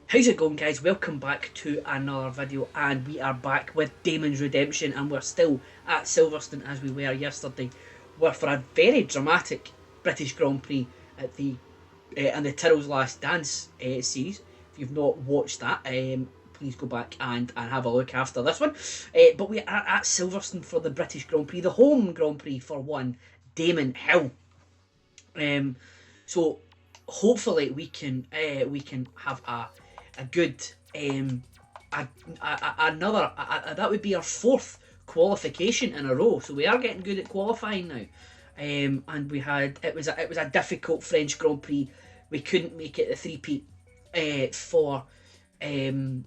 How's it going, guys? Welcome back to another video, and we are back with Damon's Redemption, and we're still at Silverstone as we were yesterday. We're for a very dramatic British Grand Prix at the and the Tyrrell's Last Dance series. If you've not watched that, please go back and have a look after this one. But we are at Silverstone for the British Grand Prix, the home Grand Prix for one, Damon Hill. So hopefully we can have a good another that would be our fourth qualification in a row. So we are getting good at qualifying now. And we had it was a difficult French Grand Prix. We couldn't make it the three-peat for Damon.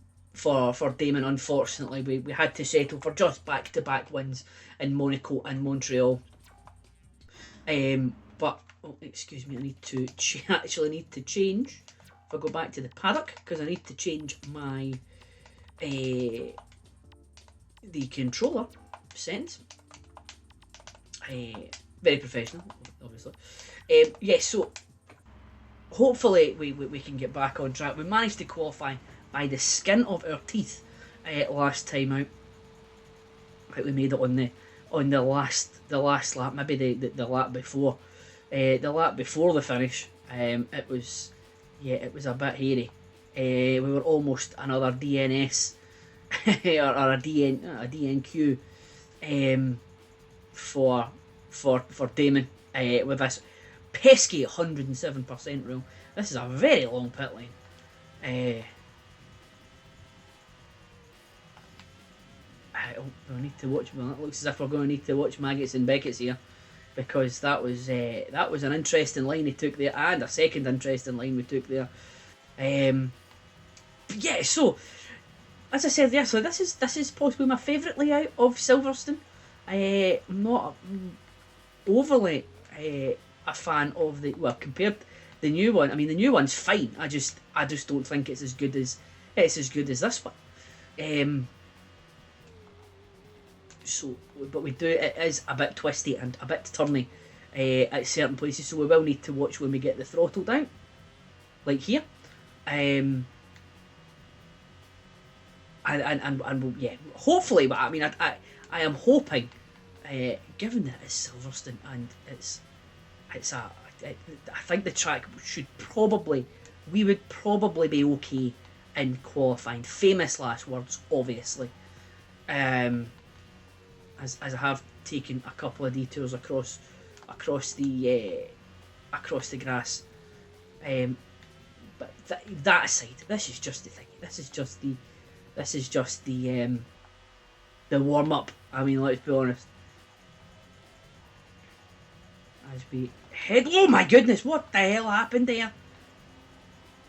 Unfortunately, we had to settle for just back-to-back wins in Monaco and Montreal. But oh, excuse me, I need to actually need to change. If I go back to the paddock, because I need to change my the controller settings. Very professional, obviously. Yes, so hopefully we can get back on track. We managed to qualify by the skin of our teeth last time out. I think we made it on the last lap, maybe the lap before. The lap before the finish. It was a bit hairy. We were almost another DNS or a DNQ for Damon with this pesky 107% rule. This is a very long pit lane. I need to watch. Well, it looks as if we're going to need to watch Maggots and Beckett's here, because that was an interesting line he took there, and a second interesting line we took there. Yeah, so as I said there, so this is possibly my favourite layout of Silverstone. I'm not overly a fan of compared to the new one. I mean, the new one's fine. I just don't think it's as good as this one. So, but it is a bit twisty and a bit turny at certain places, so we will need to watch when we get the throttle down, like here. And we'll, yeah, hopefully. But I mean, I am hoping, given that it's Silverstone and I think the track we would probably be okay in qualifying. Famous last words, obviously. As I have taken a couple of detours across the grass, but that aside, this is just the thing. This is just the warm up. I mean, let's be honest. As we head, oh my goodness, what the hell happened there?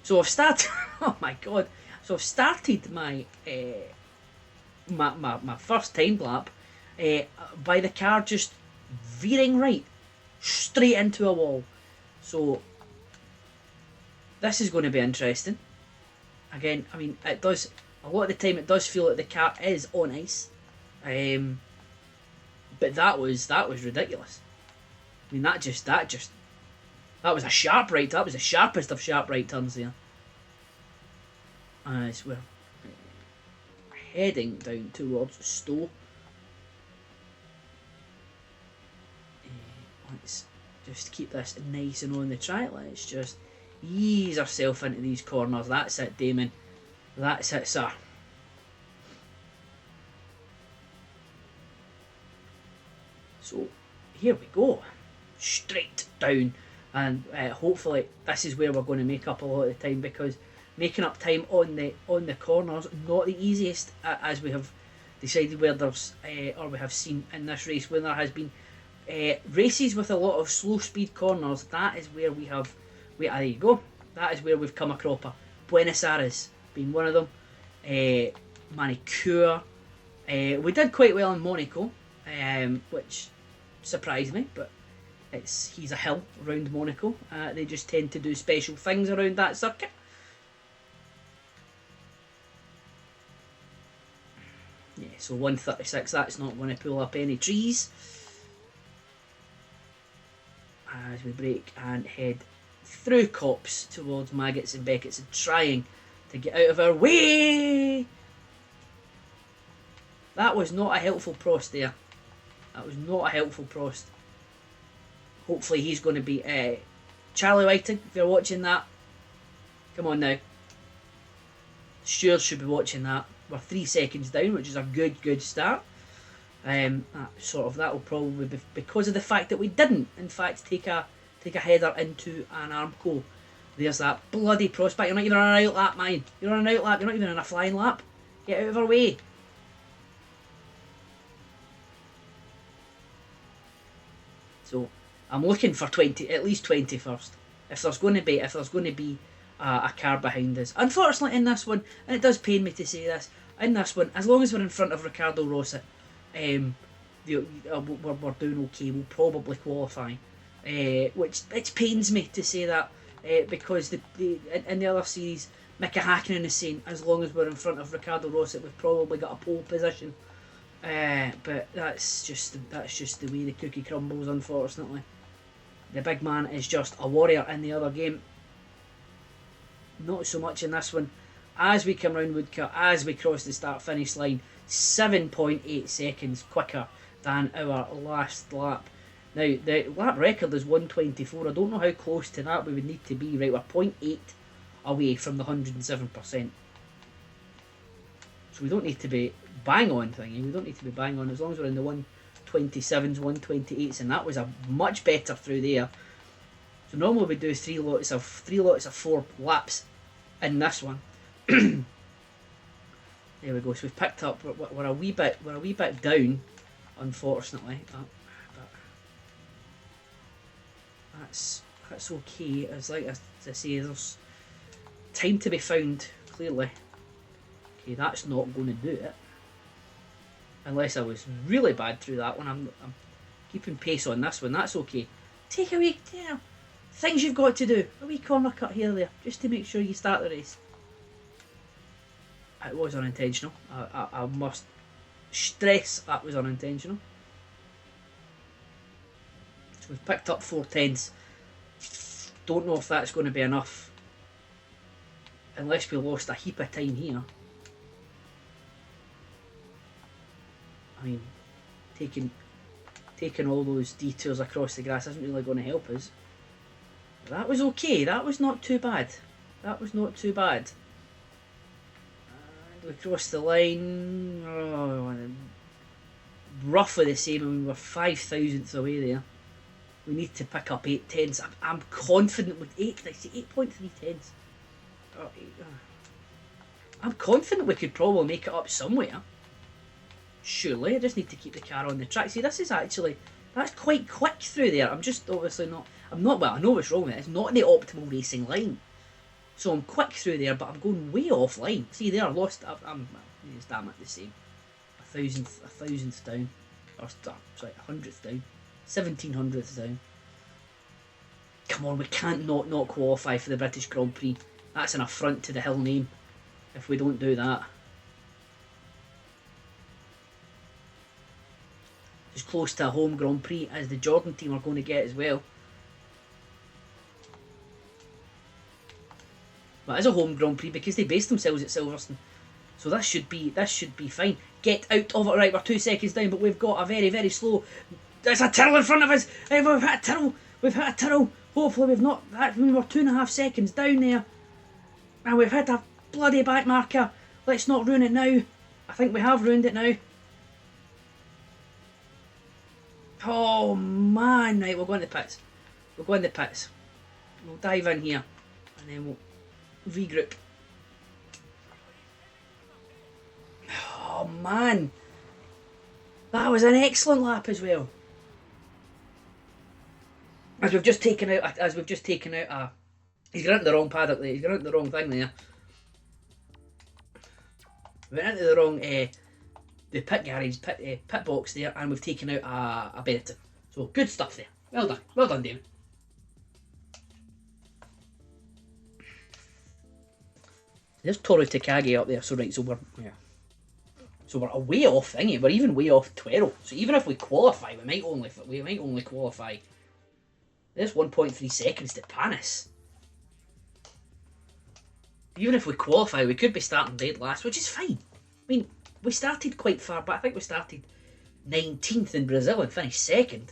So I've started. Oh my god! So I've started my my first time lap. By the car just veering right straight into a wall. So this is going to be interesting. Again, I mean, it does a lot of the time. It does feel like the car is on ice, but that was ridiculous. I mean, that was a sharp right. That was the sharpest of sharp right turns there. As we're heading down towards Stowe. Let's just keep this nice and on the track. Let's just ease ourselves into these corners. That's it, Damon. That's it, sir. So here we go, straight down, and hopefully this is where we're going to make up a lot of the time, because making up time on the corners not the easiest, as we have decided where there's or we have seen in this race when there has been races with a lot of slow speed corners. That is where there you go. That is where we've come a cropper. Buenos Aires being one of them. Magny-Cours. We did quite well in Monaco, which surprised me, but he's a hill around Monaco. They just tend to do special things around that circuit. Yeah, so 136. That's not going to pull up any trees. As we brake and head through Cops towards Maggots and Beckett's, and trying to get out of our way. That was not a helpful Prost there. That was not a helpful Prost. Hopefully he's going to be Charlie Whiting, if you're watching that. Come on now. Stewart should be watching that. We're 3 seconds down, which is a good start. That will probably be because of the fact that we didn't, in fact, take a header into an Armco. There's that bloody prospect. You're not even on an out lap, man. You're on an out lap. You're not even on a flying lap. Get out of our way. So I'm looking for at least 20 first. If there's going to be a car behind us. Unfortunately, in this one, and it does pain me to say this, in this one, as long as we're in front of Ricardo Rossi, we're doing okay. We'll probably qualify, which it pains me to say that because in the other series, Mika Hakkinen is saying as long as we're in front of Ricardo Rossi, we've probably got a pole position. But that's just the way the cookie crumbles. Unfortunately, the big man is just a warrior in the other game. Not so much in this one. As we come round Woodcut, as we cross the start-finish line, 7.8 seconds quicker than our last lap. Now, the lap record is 1:24. I don't know how close to that we would need to be. Right, we're 0.8 away from the 107%. So we don't need to be bang on thingy. We don't need to be bang on as long as we're in the 127s, 128s, and that was a much better through there. So normally we do three lots of 4 laps in this one. There we go. So we've picked up. We're a wee bit down, unfortunately. But that's okay. As I say, there's time to be found. Clearly, okay, that's not going to do it. Unless I was really bad through that one. I'm keeping pace on this one. That's okay. Take a wee, things you've got to do. A wee corner cut here there, just to make sure you start the race. It was unintentional. I must stress that was unintentional. So we've picked up 4/10. Don't know if that's going to be enough. Unless we lost a heap of time here. I mean, taking all those detours across the grass isn't really going to help us. But that was okay. That was not too bad. That was not too bad. And we crossed the line. Oh, roughly the same. I mean, we're 5,000ths away there. We need to pick up 8/10. I'm confident with 8.3/10. I'm confident we could probably make it up somewhere. Surely, I just need to keep the car on the track. See, that's quite quick through there. I'm just obviously not, well, I know what's wrong with it. It's not the optimal racing line. So I'm quick through there, but I'm going way offline. See there, I lost, I'm damn it the same. A thousandth down. Or, sorry, 100th down. 1700ths down. Come on, we can't not qualify for the British Grand Prix. That's an affront to the Hill name if we don't do that. As close to a home Grand Prix as the Jordan team are going to get as well. But as a home Grand Prix because they based themselves at Silverstone. So this should be fine. Get out of it. Right, we're 2 seconds down, but we've got a very, very slow. There's a turtle in front of us. We've hit a turtle. We've hit a turtle. Hopefully we've not. We're 2.5 seconds down there. And we've hit a bloody back marker. Let's not ruin it now. I think we have ruined it now. Oh man, right, we'll go in the pits. We'll dive in here and then we'll regroup. Oh man, that was an excellent lap as well. As we've just taken out he's got into the wrong paddock there, he's got into the wrong thing there. We went into the wrong the pit garage, pit box there, and we've taken out a Benetton. So good stuff there. Well done, Damon. There's Toru Takagi up there. So right, so we're a way off thingy. We're even way off Twero. So even if we qualify, we might only qualify. There's 1.3 seconds to Panis. even if we qualify, we could be starting dead last, which is fine. I mean, we started quite far back. I think we started 19th in Brazil and finished 2nd.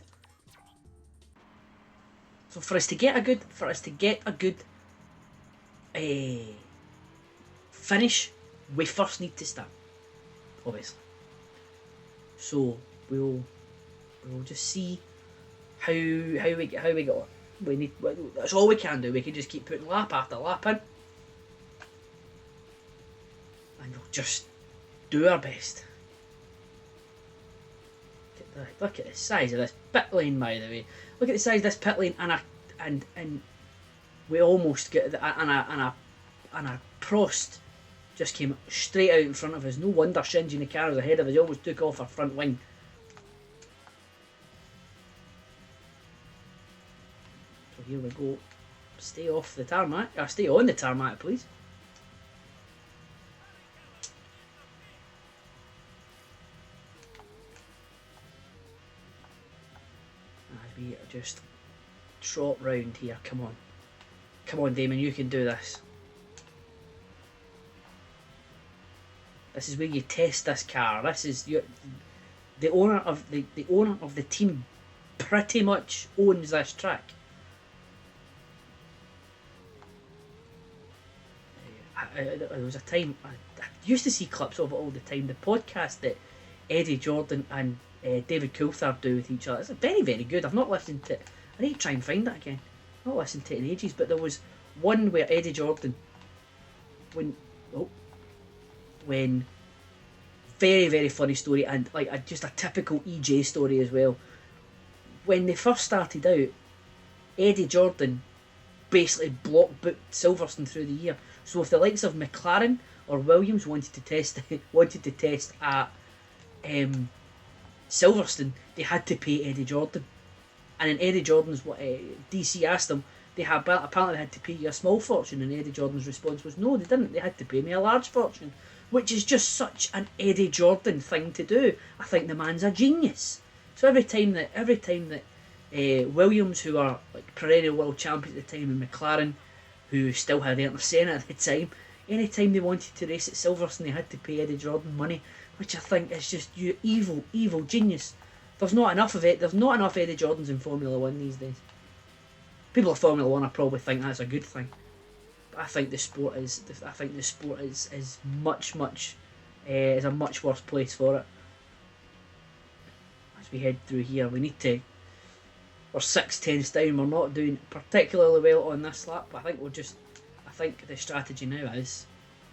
So for us to get a good, finish, we first need to start, obviously. So we'll just see how we get on. That's all we can do. We can just keep putting lap after lap in, and we'll just do our best. Look at the size of this pit lane, by the way. Look at the size of this pit lane, and we almost get and a Prost just came straight out in front of us. No wonder Shinji Nakara was ahead of us. He almost took off our front wing. So here we go. Stay off the tarmac. Stay on the tarmac, please. As we just trot round here. Come on. Come on, Damon, you can do this. This is where you test this car. This is the owner of the team pretty much owns this track. There was a time I used to see clips of it all the time. The podcast that Eddie Jordan and David Coulthard do with each other. It's very, very good. I've not listened to it. I need to try and find it again. I've not listened to it in ages, but there was one where Eddie Jordan, when very, very funny story, and like just a typical EJ story as well. When they first started out, Eddie Jordan basically block booked Silverstone through the year. So if the likes of McLaren or Williams wanted to test at Silverstone, they had to pay Eddie Jordan. And in Eddie Jordan's DC asked them, apparently they had to pay you a small fortune, and Eddie Jordan's response was, no, they didn't. They had to pay me a large fortune, which is just such an Eddie Jordan thing to do. I think the man's a genius. So every time that Williams, who are like perennial world champions at the time, and McLaren, who still had Ayrton Senna at the time, anytime they wanted to race at Silverstone, they had to pay Eddie Jordan money, which I think is just evil, evil genius. There's not enough of it. There's not enough Eddie Jordans in Formula 1 these days. People of Formula 1 I probably think that's a good thing. But I think the sport is much is a much worse place for it. As we head through here, we're 6 tenths down. We're not doing particularly well on this lap, but I think the strategy now is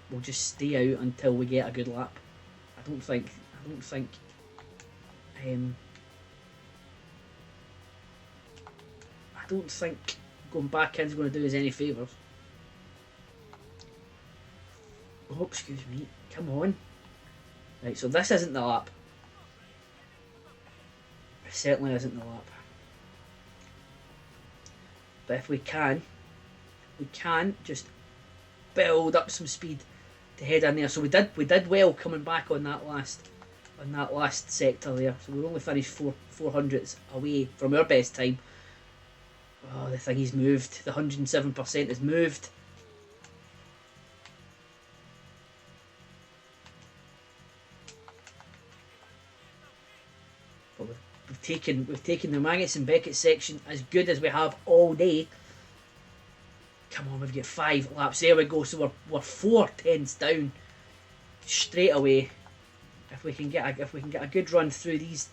we'll just stay out until we get a good lap. I don't think going back in is going to do us any favours. Oh, excuse me. Come on. Right, so this isn't the lap. It certainly isn't the lap. But if we can just build up some speed to head in there. So we did well coming back on that last sector there. So we only finished 400s away from our best time. Oh, the thing he's moved. The 107% has moved. But we've taken the Magnussen and Beckett section as good as we have all day. Come on, we've got 5 laps. There we go. So we're 4 tenths down straight away. If we can get a good run through these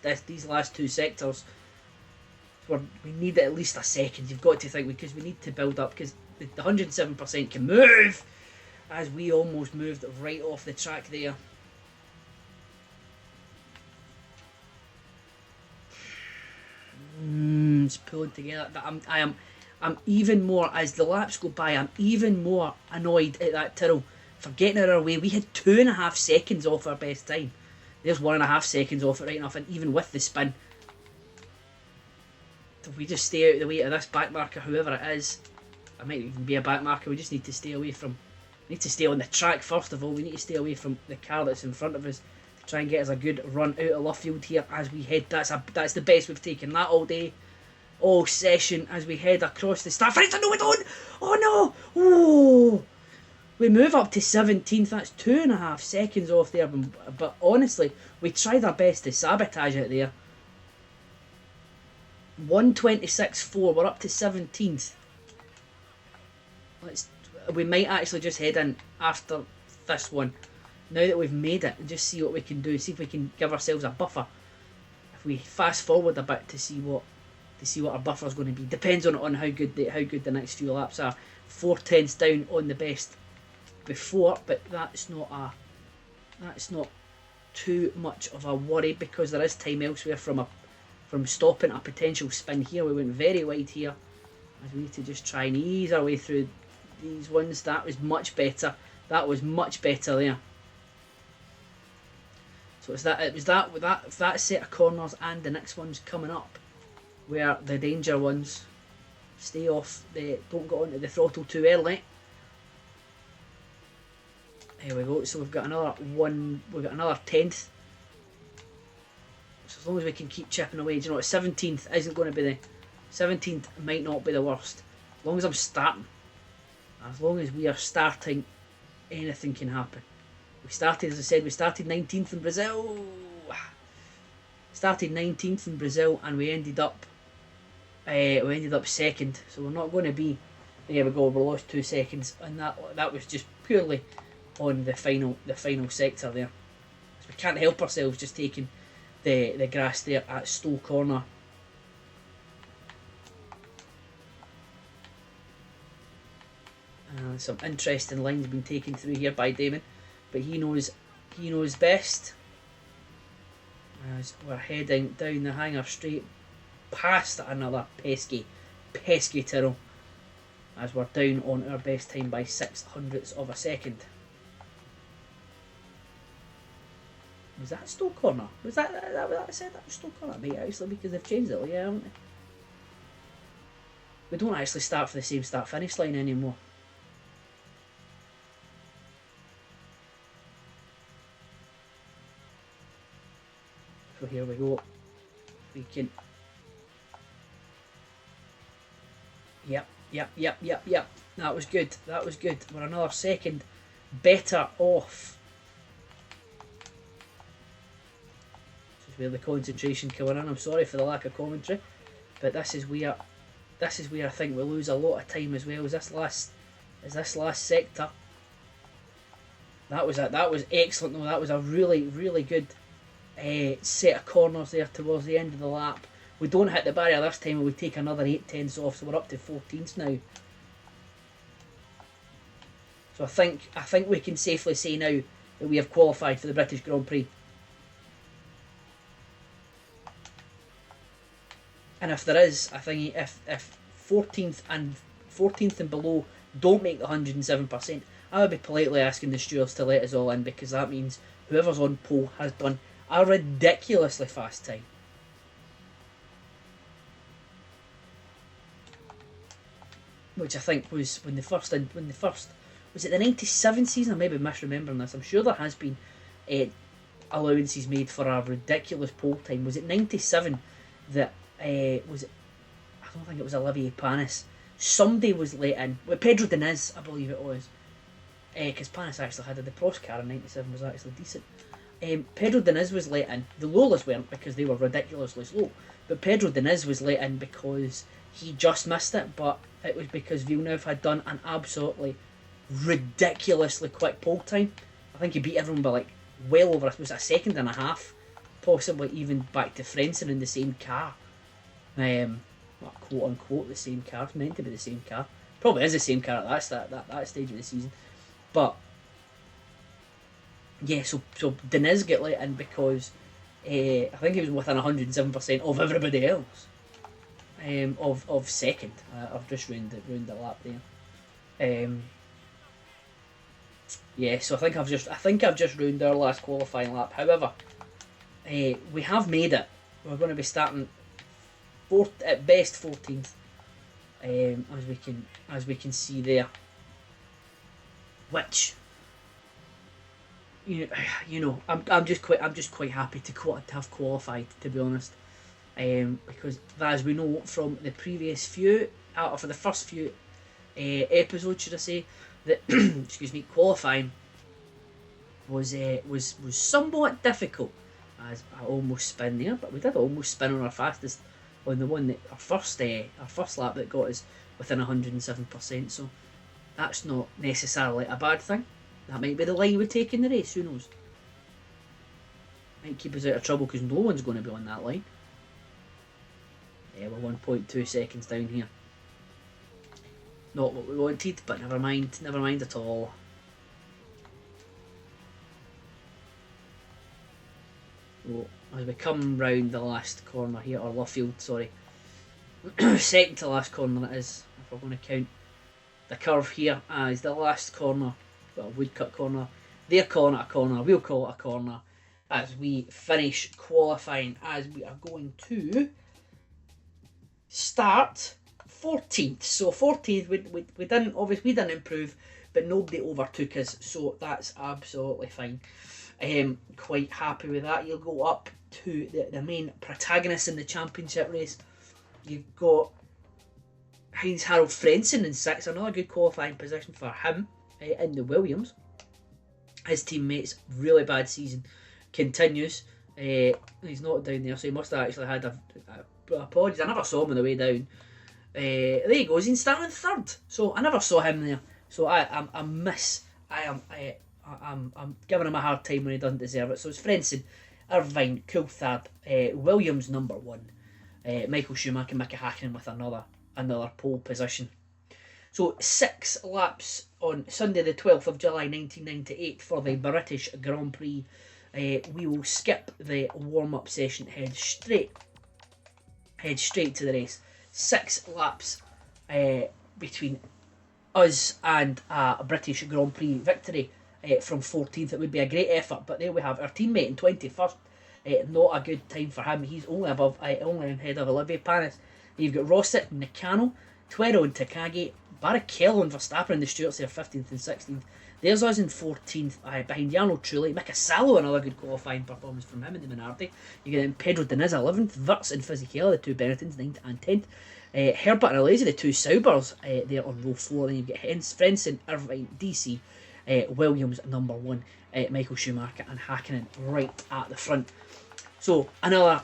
last 2 sectors, we need at least a second. You've got to think, because we need to build up, because the 107% can move, as we almost moved right off the track there. It's pulling together. I'm even more, as the laps go by, I'm even more annoyed at that Tyrrell for getting out of our way. We had 2.5 seconds off our best time. There's 1.5 seconds off it right enough, and even with the spin, if we just stay out of the way of this backmarker, whoever it is, it might even be a backmarker. We just need to stay away from. We need to stay on the track first of all. We need to stay away from the car that's in front of us to try and get us a good run out of Luffield here as we head. That's the best we've taken that all day, all session, as we head across the start. No, we don't. Oh no! Oh, We move up to 17th. That's 2.5 seconds off there. But honestly, we tried our best to sabotage it there. 1:26.4. We're up to 17th. We might actually just head in after this one. Now that we've made it, and just see what we can do. See if we can give ourselves a buffer. If we fast forward a bit to see what our buffer is going to be. Depends on how good the next few laps are. 4 tenths down on the best before, but that's not too much of a worry because there is time elsewhere from stopping a potential spin here. We went very wide here, as we need to just try and ease our way through these ones. That was much better. That was much better there. So it was that set of corners and the next ones coming up where the danger ones. Stay off don't get onto the throttle too early. Here we go. So we've got another 10th. So as long as we can keep chipping away, do you know what, 17th isn't going to be the 17th might not be the worst. As long as I'm starting. As long as we are starting, anything can happen. We started, as I said, 19th in Brazil. Started 19th in Brazil, and we ended up second. So we're not going to be. There we go. We lost 2 seconds, and that was just purely on the final sector there. So we can't help ourselves just taking the grass there at Stowe Corner. Some interesting lines being taken through here by Damon, but he knows best. As we're heading down the hanger straight past another pesky Tyrrell, as we're down on our best time by 0.06 of a second. Was that Stowe Corner? Was that I said that was Stowe Corner? Maybe actually, because they've changed it, yeah, haven't they? We don't actually start for the same start finish line anymore. So here we go. We can. Yep. That was good. We're another second better off. This is where the concentration coming in. I'm sorry for the lack of commentary, but this is where I think we lose a lot of time as well. Is this last sector? That was excellent though. That was a really good set of corners there towards the end of the lap. We don't hit the barrier this time, and we take another 8 tenths off, so we're up to 14ths now. So I think we can safely say now that we have qualified for the British Grand Prix. And if there is, I think if 14th and below don't make the 107%, I would be politely asking the stewards to let us all in, because that means whoever's on pole has done a ridiculously fast time. Which I think was when the first was it the 97 season? I may be misremembering this. I'm sure there has been allowances made for a ridiculous pole time. Was it 97 that was it? I don't think it was Olivier Panis. Somebody was let in. Well, Pedro Diniz, I believe it was. Because Panis actually had the Prost car in 97, was actually decent. Pedro Diniz was let in. The Lolas weren't, because they were ridiculously slow. But Pedro Diniz was let in because he just missed it, but it was because Villeneuve had done an absolutely ridiculously quick pole time. I think he beat everyone by like well over, it was a second and a half, possibly even back to Frentzen in the same car. Well, quote unquote the same car. It's meant to be the same car. Probably is the same car at that stage of the season. But yeah, so Diniz got let in because I think he was within 107% of everybody else. Of second. I've just ruined the lap there. Yeah, so I think I've just ruined our last qualifying lap. However, we have made it. We're going to be starting at best 14th, as we can see there. Which, you know, I'm just quite happy to have qualified, to be honest. Because as we know from the previous few, for the first few episodes, should I say, that excuse me, qualifying was somewhat difficult, as I almost spin there, but we did almost spin on our fastest, on the one that our first lap that got us within 107%. So that's not necessarily a bad thing. That might be the line we take in the race. Who knows? Might keep us out of trouble because no one's going to be on that line. Yeah, we're 1.2 seconds down here. Not what we wanted, but never mind at all. So, as we come round the last corner here, or Luffield, sorry. Second to last corner it is, if we're going to count the curve here as the last corner, well, woodcut corner. They're calling it a corner, we'll call it a corner, as we finish qualifying, as we are going to start 14th. So 14th, we didn't, obviously we didn't improve, but nobody overtook us, so that's absolutely fine. Quite happy with that. You'll go up to the main protagonist in the championship race. You've got Heinz-Harald Frentzen in 6th, another good qualifying position for him in the Williams. His teammates, really bad season, continues. He's not down there, so he must have actually had apologies. I never saw him on the way down. There he goes, he's starting 3rd. So I never saw him there. So I'm giving him a hard time when he doesn't deserve it. So it's Frentzen, Irvine, Coulthard, Williams number 1, Michael Schumacher, Mick Hakkinen with another pole position. So 6 laps on Sunday the 12th of July 1998 for the British Grand Prix. We will skip the warm-up session, head straight to the race. 6 laps between us and a British Grand Prix victory from 14th. It would be a great effort, but there we have our teammate in 21st. Not a good time for him. He's only ahead of Olivier Panis. You've got Rosset, Nakano, Tuero and Takagi, Barrichello and Verstappen and the Stewarts there 15th and 16th. There's us in 14th, behind Jarno Trulli. Mika Salo, another good qualifying performance from him in the Minardi. You get in Pedro Diniz 11th, Wirtz and Fisichella, the two Bennettons 9th and 10th. Herbert and Alesi, the two Saubers, there on row 4. Then you've got Hens, Frentzen, Irvine, DC, Williams number 1, Michael Schumacher and Hakkinen right at the front. So another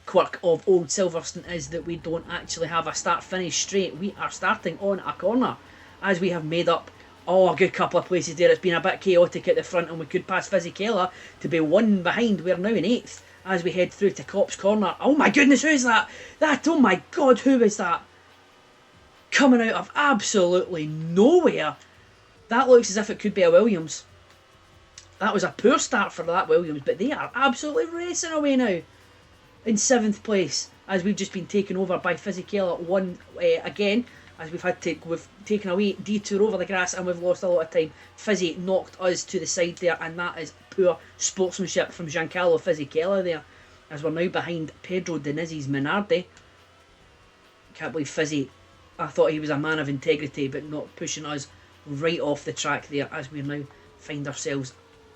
quirk of Old Silverstone is that we don't actually have a start-finish straight. We are starting on a corner, as we have made up a good couple of places there. It's been a bit chaotic at the front, and we could pass Fisichella to be 1 behind. We're now in 8th as we head through to Kopp's corner. Oh my goodness, who is that? Oh my god, who is that? Coming out of absolutely nowhere. That looks as if it could be a Williams. That was a poor start for that Williams, but they are absolutely racing away now. In 7th place, as we've just been taken over by Fisichella again, as we've taken away detour over the grass and we've lost a lot of time. Fizzy knocked us to the side there, and that is poor sportsmanship from Giancarlo Fisichella there, as we're now behind Pedro Dinizzi's Minardi. Can't believe Fizzy, I thought he was a man of integrity, but not pushing us right off the track there, as we now find ourselves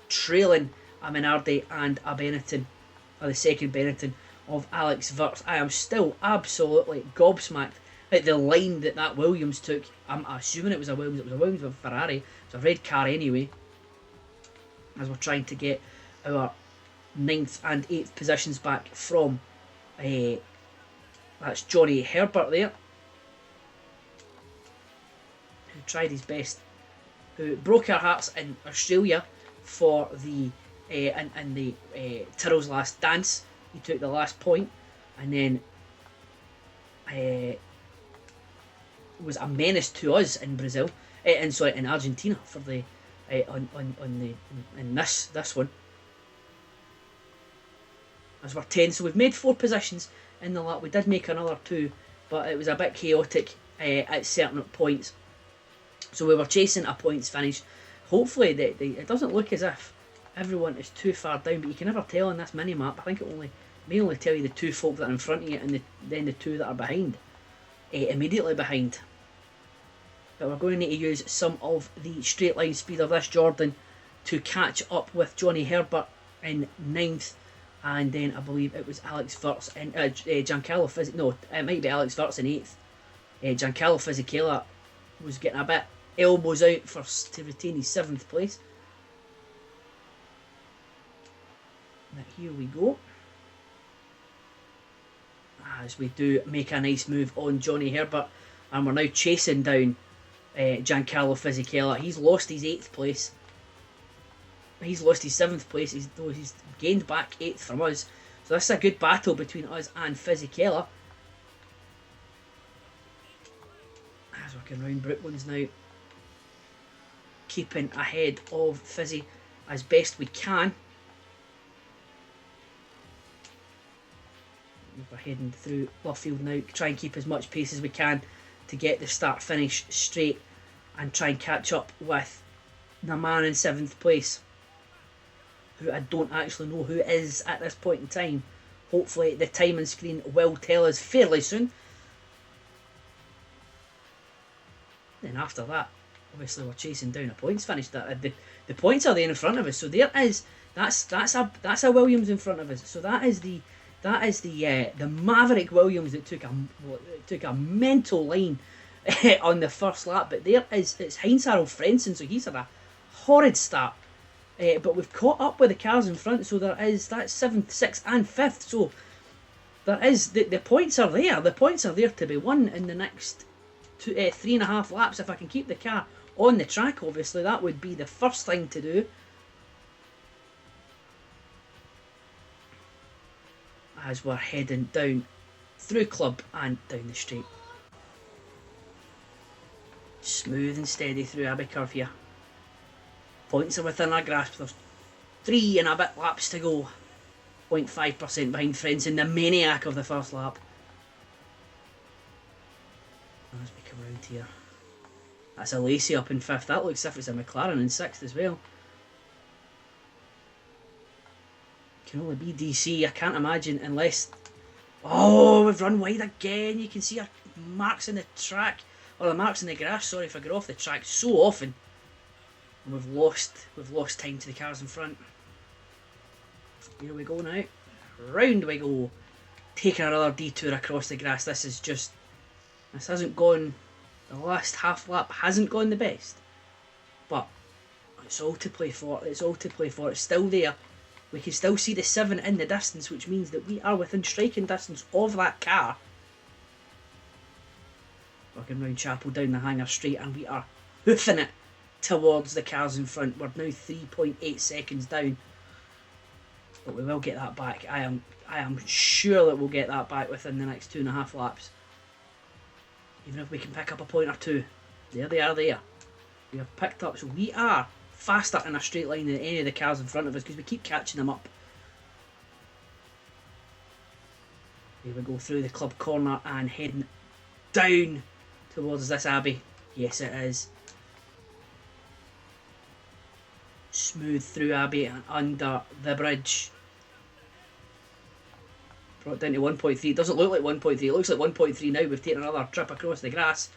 trailing a Minardi and a Benetton, or the second Benetton of Alex Wirtz. I am still absolutely gobsmacked at the line that Williams took. I'm assuming it was a Williams. It was a Williams with a Ferrari. It's a red car anyway, as we're trying to get our 9th and 8th positions back from that's Johnny Herbert there, who tried his best, who broke our hearts in Australia for the in the Tyrrell's Last Dance. He took the last point, and then was a menace to us in Brazil, in Argentina for the in this one. As we're 10, so we've made 4 positions in the lap. We did make another 2, but it was a bit chaotic at certain points. So we were chasing a points finish. Hopefully, it doesn't look as if everyone is too far down, but you can never tell on this mini map. I think it may only tell you the 2 folk that are in front of you, and then the 2 that are behind, immediately behind. But we're going to need to use some of the straight line speed of this Jordan to catch up with Johnny Herbert in 9th, and then I believe it was Alex Wirtz and Giancarlo Fisichella. No, it might be Alex Wirtz in 8th. Giancarlo Fisichella was getting a bit elbows out to retain his 7th place. Now here we go. As we do make a nice move on Johnny Herbert, and we're now chasing down Giancarlo Fisichella. He's lost his 8th place. He's lost his 7th place, he's gained back 8th from us. So this is a good battle between us and Fisichella. As we're going round Brooklands now, keeping ahead of Fizzy as best we can. We're heading through Luffield now, try and keep as much pace as we can to get the start-finish straight and try and catch up with the man in 7th place, who I don't actually know who is at this point in time. Hopefully the timing screen will tell us fairly soon. Then after that, obviously we're chasing down a points finish. The points are there in front of us, so there is that's a Williams in front of us. So that is the Maverick Williams that took a mental line on the first lap. But it's Heinz-Harald Frentzen, so he's had a horrid start. But we've caught up with the cars in front, so that's 7th, 6th and 5th. So there is the points are there. The points are there to be won in the next 3.5 laps. If I can keep the car on the track, obviously that would be the first thing to do. As we're heading down through Club and down the straight. Smooth and steady through Abbey Curve here. Points are within our grasp. There's 3 and a bit laps to go. 0.5% behind Frentzen, the maniac of the first lap. As we come around here. That's a Lacey up in 5th. That looks as if it's a McLaren in 6th as well. Can only be DC. I can't imagine unless... Oh, we've run wide again. You can see our marks in the track. Or the marks in the grass, sorry, if I get off the track so often. And we've lost time to the cars in front. Here we go now. Round we go. Taking another detour across the grass. This hasn't gone... The last half lap hasn't gone the best. But it's all to play for. It's all to play for. It's still there. We can still see the 7 in the distance, which means that we are within striking distance of that car. Working round Chapel down the Hanger Straight, and we are hoofing it towards the cars in front. We're now 3.8 seconds down, but we will get that back. I am sure that we'll get that back within the next 2.5 laps. Even if we can pick up a point or two. There they are there. We have picked up, so we are faster in a straight line than any of the cars in front of us because we keep catching them up. Here we go through the Club corner and heading down towards this Abbey. Yes, it is. Smooth through Abbey and under the bridge. Brought down to 1.3. It doesn't look like 1.3. It looks like 1.3 now. We've taken another trip across the grass.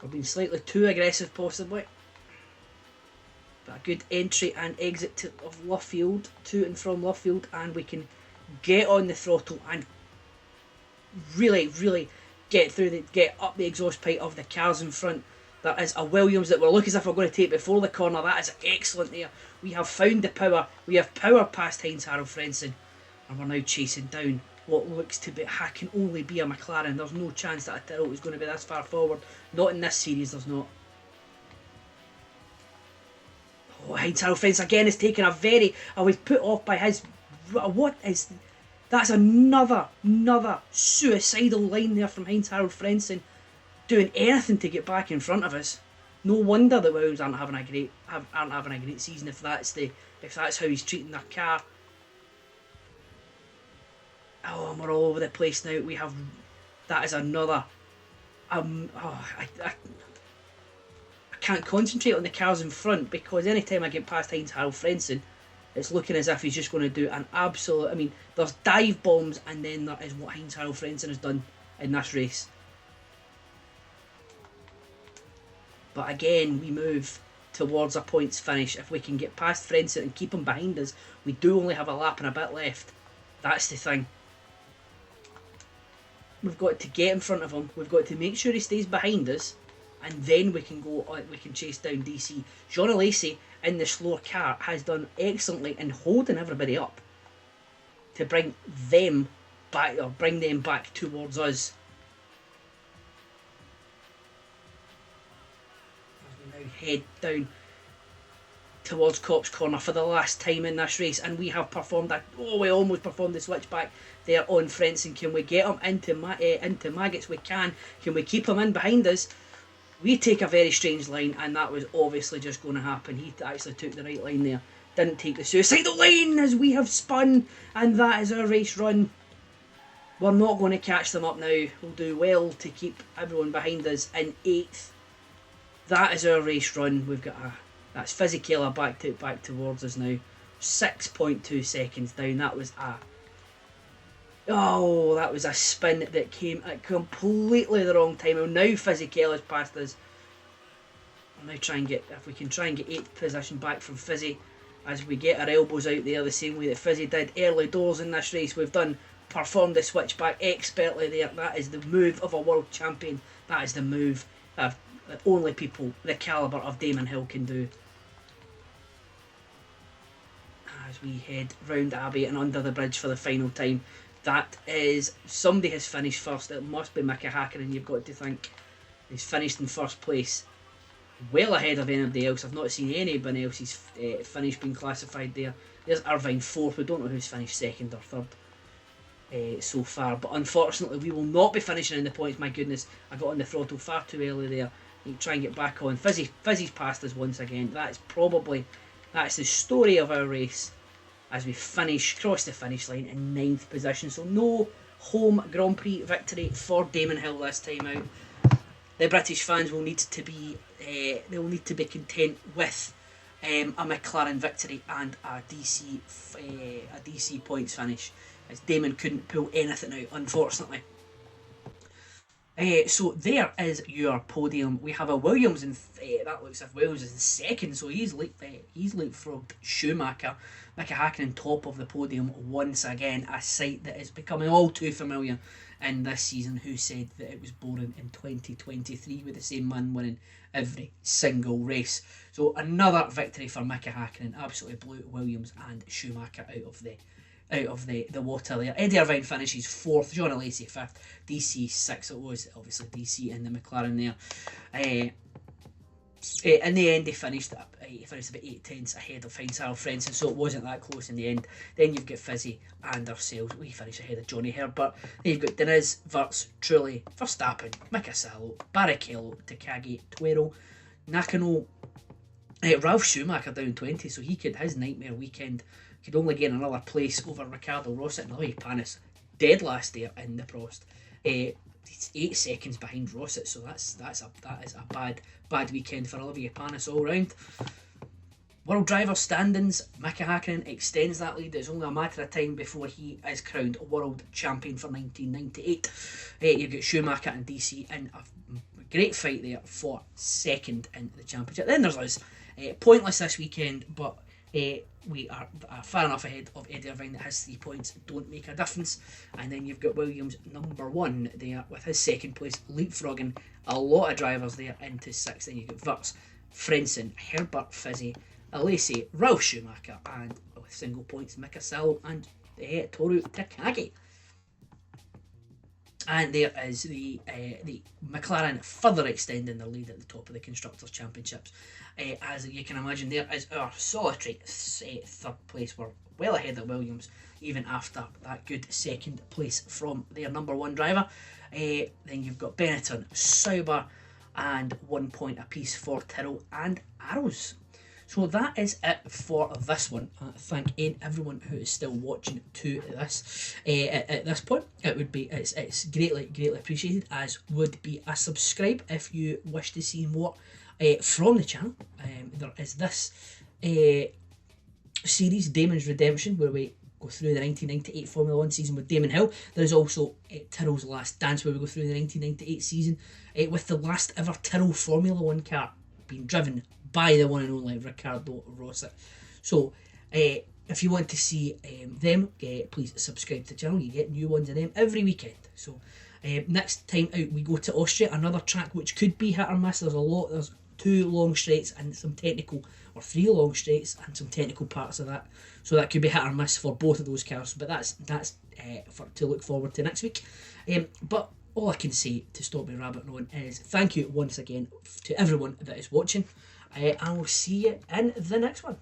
We've been slightly too aggressive possibly. But a good entry and exit of Luffield, to and from Luffield, and we can get on the throttle and really get up the exhaust pipe of the cars in front. That is a Williams that will look as if we're going to take before the corner. That is excellent there. We have found the power. We have power past Heinz-Harald Frentzen, and we're now chasing down what looks to be, can only be a McLaren. There's no chance that a Tyrrell is going to be this far forward. Not in this series, there's not. Oh, Heinz-Harald Frentzen again is taking a very... I was put off by his... What is... That's another suicidal line there from Heinz-Harald Frentzen, doing anything to get back in front of us. No wonder the Williams aren't having a great season if that's how he's treating their car. Oh, and we're all over the place now. We have... That is another... I can't concentrate on the cars in front because anytime I get past Heinz-Harald Frentzen, it's looking as if he's just going to do an absolute... I mean, there's dive bombs, and then there is what Heinz-Harald Frentzen has done in this race. But again, we move towards a points finish. If we can get past Frentzen and keep him behind us, we do only have a lap and a bit left. That's the thing. We've got to get in front of him. We've got to make sure he stays behind us. and then we can go on, we can chase down DC. Jean Lacey in the slower car has done excellently in holding everybody up to bring them back, or bring them back towards us. As we now head down towards Cops Corner for the last time in this race, and we have performed that. Oh, we almost performed the switchback there on Frentzen. Can we get him into Maggots? We can. Can we keep him in behind us? We take a very strange line, and that was obviously just going to happen. He actually took the right line there. Didn't take the suicidal line as we have spun, and that is our race run. We're not going to catch them up now. We'll do well to keep everyone behind us in 8th. That is our race run. We've got that's Fisichella back towards us now. 6.2 seconds down. That was a spin that came at completely the wrong time. Well, now Fisichella's passed us. I'll now try and get, if we can try and get 8th position back from Fizzy, as we get our elbows out there the same way that Fizzy did early doors in this race. We've performed the switchback expertly there. That is the move of a world champion. That is the move that only people the calibre of Damon Hill can do. As we head round Abbey and under the bridge for the final time. That is, somebody has finished first. It must be Mickey Hakkinen, you've got to think. He's finished in first place, well ahead of anybody else. I've not seen anybody else's finish being classified there. There's Irvine 4th. We don't know who's finished 2nd or 3rd so far. But unfortunately, we will not be finishing in the points. My goodness, I got on the throttle far too early there. You try and get back on. Fizzy's passed us once again. That's the story of our race. As we cross the finish line in 9th position. So no home Grand Prix victory for Damon Hill this time out. The British fans will need to be content with a McLaren victory and a DC points finish, as Damon couldn't pull anything out, unfortunately. So there is your podium. We have a Williams in that looks like Williams is in 2nd, so he's leapfrogged Schumacher. Mickey Hakkinen top of the podium once again, a sight that is becoming all too familiar in this season. Who said that it was boring in 2023 with the same man winning every single race? So another victory for Mickey Hakkinen, absolutely blew Williams and Schumacher out of the water there. Eddie Irvine finishes 4th, John Lacey 5th, DC 6th. It was obviously DC in the McLaren there. In the end, he finished about 8 tenths ahead of Heinz-Harald Frentzen, so it wasn't that close in the end. Then you've got Fizzy and ourselves. We finish ahead of Johnny Herbert. Then you've got Diniz, Wirtz, Trulli, Verstappen, Mika-Salo, Barrichello, Takagi, Tuero, Nakano, Ralf Schumacher down 20, so his nightmare weekend could only gain another place over Ricardo Rosset and Louis Panis, dead last year in the Prost. It's 8 seconds behind Rosset, so that is a bad weekend for Olivier Panis all round. World Driver standings, Mickey Hakkinen extends that lead. It's only a matter of time before he is crowned world champion for 1998. You've got Schumacher and DC in a great fight there for 2nd in the championship. Then there's us, pointless this weekend, but we are far enough ahead of Eddie Irvine that his 3 points don't make a difference. And then you've got Williams number 1 there with his 2nd place, leapfrogging a lot of drivers there into 6th. Then you've got Wirtz, Frentzen, Herbert, Fizzy, Lacey, Ralf Schumacher, and with single points, Mika-Salo and Toru Takagi. And there is the McLaren further extending their lead at the top of the Constructors' Championships. As you can imagine, there is our solitary 3rd place. We're well ahead of Williams, even after that good 2nd place from their number 1 driver. Then you've got Benetton, Sauber, and 1 point apiece for Tyrrell and Arrows. So that is it for this one. Thank everyone who is still watching to this at this point. It's greatly appreciated, as would be a subscribe if you wish to see more from the channel. There is this series, Damon's Redemption, where we go through the 1998 Formula 1 season with Damon Hill. There is also Tyrrell's Last Dance, where we go through the 1998 season with the last ever Tyrrell Formula 1 car being driven by the one and only Ricardo Rosset. So if you want to see them, please subscribe to the channel. You get new ones of them every weekend. So Next time out we go to Austria, another track which could be hit or miss. There's 2 long straights and some technical, or 3 long straights and some technical parts of that, so that could be hit or miss for both of those cars, but that's to look forward to next week. But all I can say to stop me rabbiting on is thank you once again to everyone that is watching. I will see you in the next one.